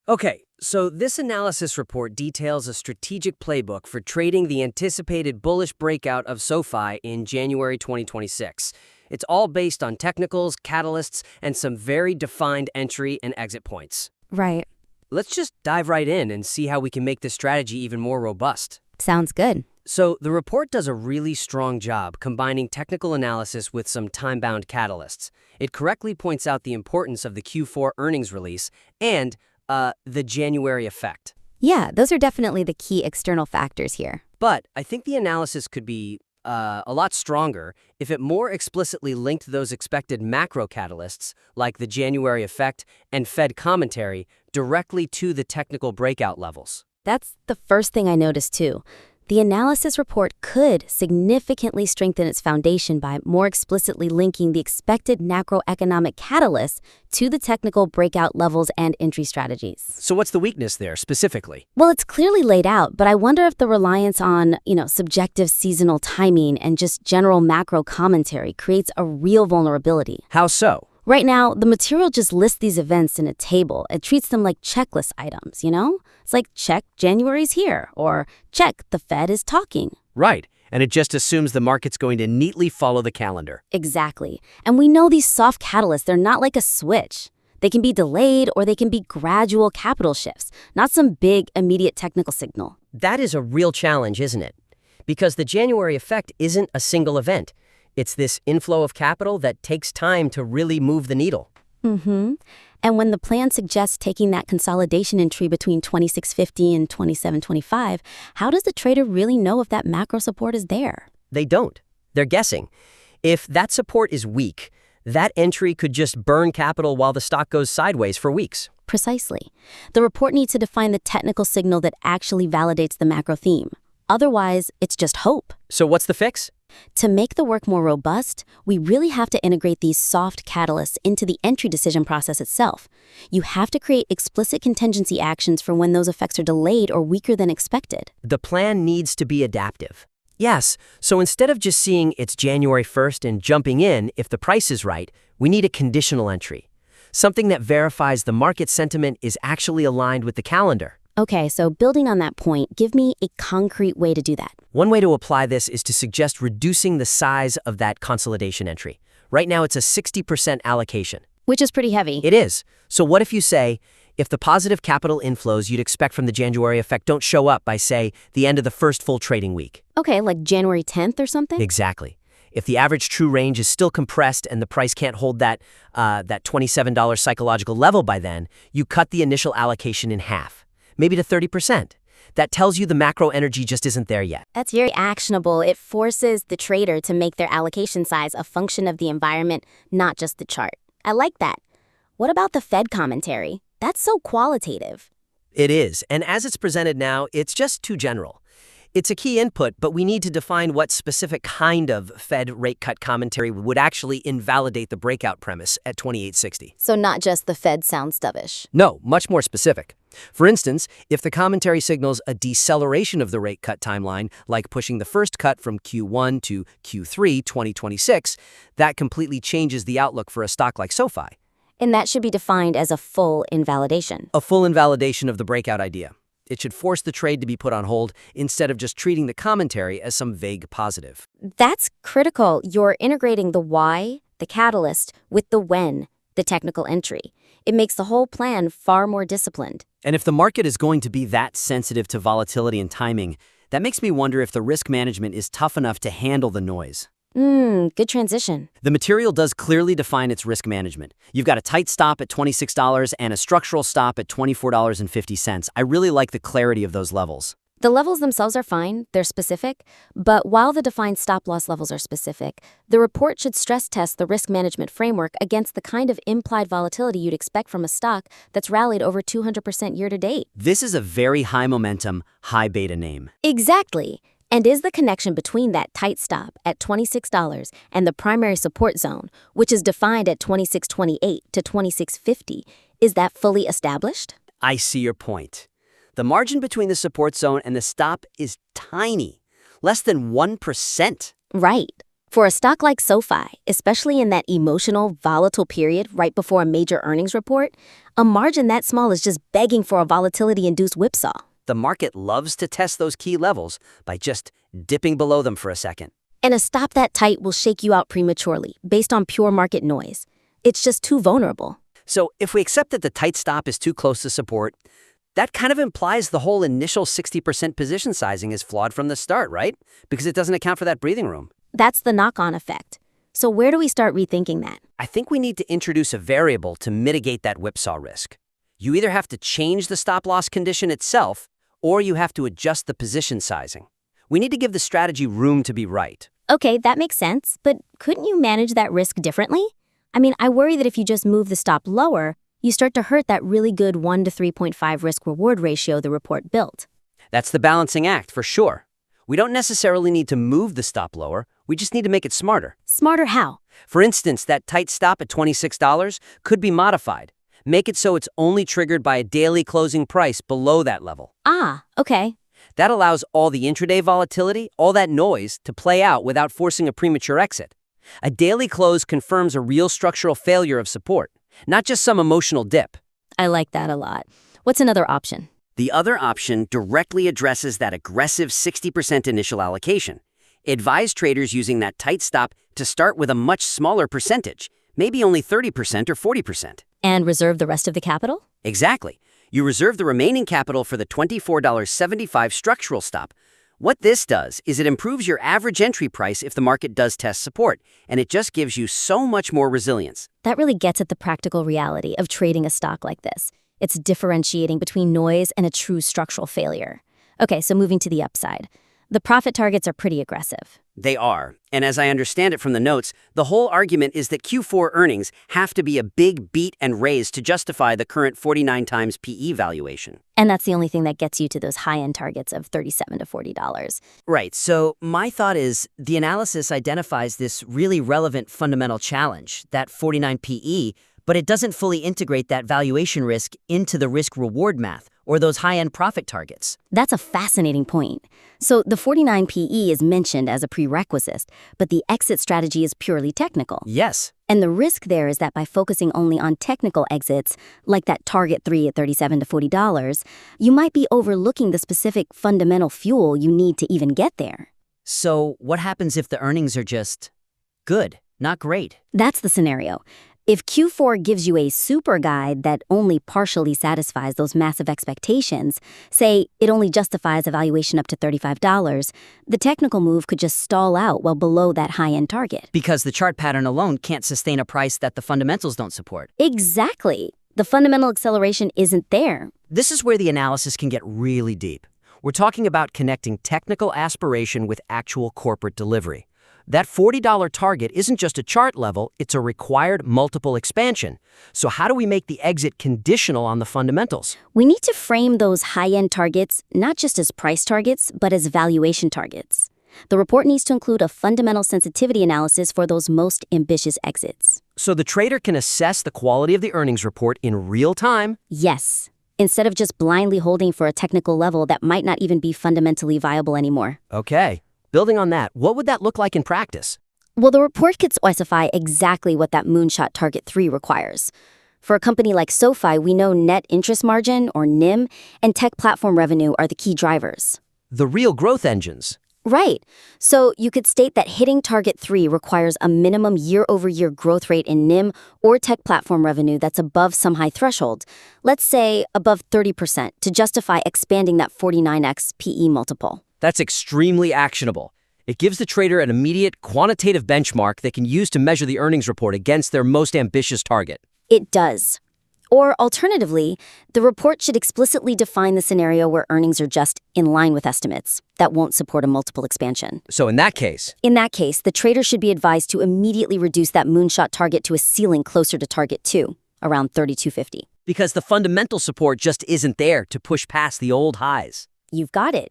Okay, so this analysis report details a strategic playbook for trading the anticipated bullish breakout of SOFI in January 2026. It's all based on technicals, catalysts, and some very defined entry and exit points. Right. Let's just dive right in and see how we can make this strategy even more robust. Sounds good. So, the report does a really strong job combining technical analysis with some time-bound catalysts. It correctly points out the importance of the Q4 earnings release and the January effect. Yeah, those are definitely the key external factors here. But I think the analysis could be a lot stronger if it more explicitly linked those expected macro catalysts, like the January effect and Fed commentary, directly to the technical breakout levels. That's the first thing I noticed too. The analysis report could significantly strengthen its foundation by more explicitly linking the expected macroeconomic catalysts to the technical breakout levels and entry strategies. So what's the weakness there, specifically? Well, it's clearly laid out, but I wonder if the reliance on, subjective seasonal timing and just general macro commentary creates a real vulnerability. How so? Right now, the material just lists these events in a table. It treats them like checklist items, It's like, check, January's here, or check, the Fed is talking. Right, and it just assumes the market's going to neatly follow the calendar. Exactly. And we know these soft catalysts, they're not like a switch. They can be delayed or they can be gradual capital shifts, not some big, immediate technical signal. That is a real challenge, isn't it? Because the January effect isn't a single event. It's this inflow of capital that takes time to really move the needle. Mm-hmm. And when the plan suggests taking that consolidation entry between 2650 and 2725, how does the trader really know if that macro support is there? They don't. They're guessing. If that support is weak, that entry could just burn capital while the stock goes sideways for weeks. Precisely. The report needs to define the technical signal that actually validates the macro theme. Otherwise, it's just hope. So what's the fix? To make the work more robust, we really have to integrate these soft catalysts into the entry decision process itself. You have to create explicit contingency actions for when those effects are delayed or weaker than expected. The plan needs to be adaptive. Yes, so instead of just seeing it's January 1st and jumping in if the price is right, we need a conditional entry. Something that verifies the market sentiment is actually aligned with the calendar. Okay, so building on that point, give me a concrete way to do that. One way to apply this is to suggest reducing the size of that consolidation entry. Right now, it's a 60% allocation. Which is pretty heavy. It is. So what if you say, if the positive capital inflows you'd expect from the January effect don't show up by, say, the end of the first full trading week? Okay, like January 10th or something? Exactly. If the average true range is still compressed and the price can't hold that $27 psychological level by then, you cut the initial allocation in half. Maybe to 30%. That tells you the macro energy just isn't there yet. That's very actionable. It forces the trader to make their allocation size a function of the environment, not just the chart. I like that. What about the Fed commentary? That's so qualitative. It is, and as it's presented now, it's just too general. It's a key input, but we need to define what specific kind of Fed rate cut commentary would actually invalidate the breakout premise at 2860. So not just the Fed sounds dovish. No, much more specific. For instance, if the commentary signals a deceleration of the rate cut timeline, like pushing the first cut from Q1 to Q3 2026, that completely changes the outlook for a stock like SOFI. And that should be defined as a full invalidation. A full invalidation of the breakout idea. It should force the trade to be put on hold instead of just treating the commentary as some vague positive. That's critical. You're integrating the why, the catalyst, with the when, the technical entry. It makes the whole plan far more disciplined. And if the market is going to be that sensitive to volatility and timing, that makes me wonder if the risk management is tough enough to handle the noise. Good transition. The material does clearly define its risk management. You've got a tight stop at $26 and a structural stop at $24.50. I really like the clarity of those levels. The levels themselves are fine, they're specific, but while the defined stop-loss levels are specific, the report should stress test the risk management framework against the kind of implied volatility you'd expect from a stock that's rallied over 200% year-to-date. This is a very high momentum, high beta name. Exactly. And is the connection between that tight stop at $26 and the primary support zone, which is defined at 2628 to 2650, is that fully established? I see your point. The margin between the support zone and the stop is tiny, less than 1%. Right. For a stock like SoFi, especially in that emotional, volatile period right before a major earnings report, a margin that small is just begging for a volatility-induced whipsaw. The market loves to test those key levels by just dipping below them for a second. And a stop that tight will shake you out prematurely, based on pure market noise. It's just too vulnerable. So if we accept that the tight stop is too close to support, that kind of implies the whole initial 60% position sizing is flawed from the start, right? Because it doesn't account for that breathing room. That's the knock-on effect. So where do we start rethinking that? I think we need to introduce a variable to mitigate that whipsaw risk. You either have to change the stop-loss condition itself, or you have to adjust the position sizing. We need to give the strategy room to be right. Okay, that makes sense, but couldn't you manage that risk differently? I mean, I worry that if you just move the stop lower, you start to hurt that really good 1 to 3.5 risk-reward ratio the report built. That's the balancing act, for sure. We don't necessarily need to move the stop lower, we just need to make it smarter. Smarter how? For instance, that tight stop at $26 could be modified. Make it so it's only triggered by a daily closing price below that level. Ah, okay. That allows all the intraday volatility, all that noise, to play out without forcing a premature exit. A daily close confirms a real structural failure of support, not just some emotional dip. I like that a lot. What's another option? The other option directly addresses that aggressive 60% initial allocation. Advise traders using that tight stop to start with a much smaller percentage, maybe only 30% or 40%. And reserve the rest of the capital? Exactly. You reserve the remaining capital for the $24.75 structural stop. What this does is it improves your average entry price if the market does test support, and it just gives you so much more resilience. That really gets at the practical reality of trading a stock like this. It's differentiating between noise and a true structural failure. Okay, so moving to the upside. The profit targets are pretty aggressive. They are, and as I understand it from the notes, the whole argument is that Q4 earnings have to be a big beat and raise to justify the current 49 times PE valuation. And that's the only thing that gets you to those high-end targets of $37 to $40. Right, so my thought is the analysis identifies this really relevant fundamental challenge, that 49 PE, but it doesn't fully integrate that valuation risk into the risk-reward math or those high-end profit targets. That's a fascinating point. So the 49 PE is mentioned as a prerequisite, but the exit strategy is purely technical. Yes. And the risk there is that by focusing only on technical exits, like that target 3 at $37 to $40, you might be overlooking the specific fundamental fuel you need to even get there. So what happens if the earnings are just good, not great? That's the scenario. If Q4 gives you a super guide that only partially satisfies those massive expectations, say it only justifies a valuation up to $35, the technical move could just stall out well below that high-end target. Because the chart pattern alone can't sustain a price that the fundamentals don't support. Exactly. The fundamental acceleration isn't there. This is where the analysis can get really deep. We're talking about connecting technical aspiration with actual corporate delivery. That $40 target isn't just a chart level, it's a required multiple expansion. So how do we make the exit conditional on the fundamentals? We need to frame those high-end targets not just as price targets, but as valuation targets. The report needs to include a fundamental sensitivity analysis for those most ambitious exits. So the trader can assess the quality of the earnings report in real time? Yes, instead of just blindly holding for a technical level that might not even be fundamentally viable anymore. Okay. Building on that, what would that look like in practice? Well, the report could specify exactly what that moonshot target 3 requires. For a company like SoFi, we know net interest margin, or NIM, and tech platform revenue are the key drivers. The real growth engines. Right. So you could state that hitting target 3 requires a minimum year-over-year growth rate in NIM or tech platform revenue that's above some high threshold, let's say above 30%, to justify expanding that 49x PE multiple. That's extremely actionable. It gives the trader an immediate quantitative benchmark they can use to measure the earnings report against their most ambitious target. It does. Or alternatively, the report should explicitly define the scenario where earnings are just in line with estimates that won't support a multiple expansion. So in that case, the trader should be advised to immediately reduce that moonshot target to a ceiling closer to target 2, around 32.50. because the fundamental support just isn't there to push past the old highs. You've got it.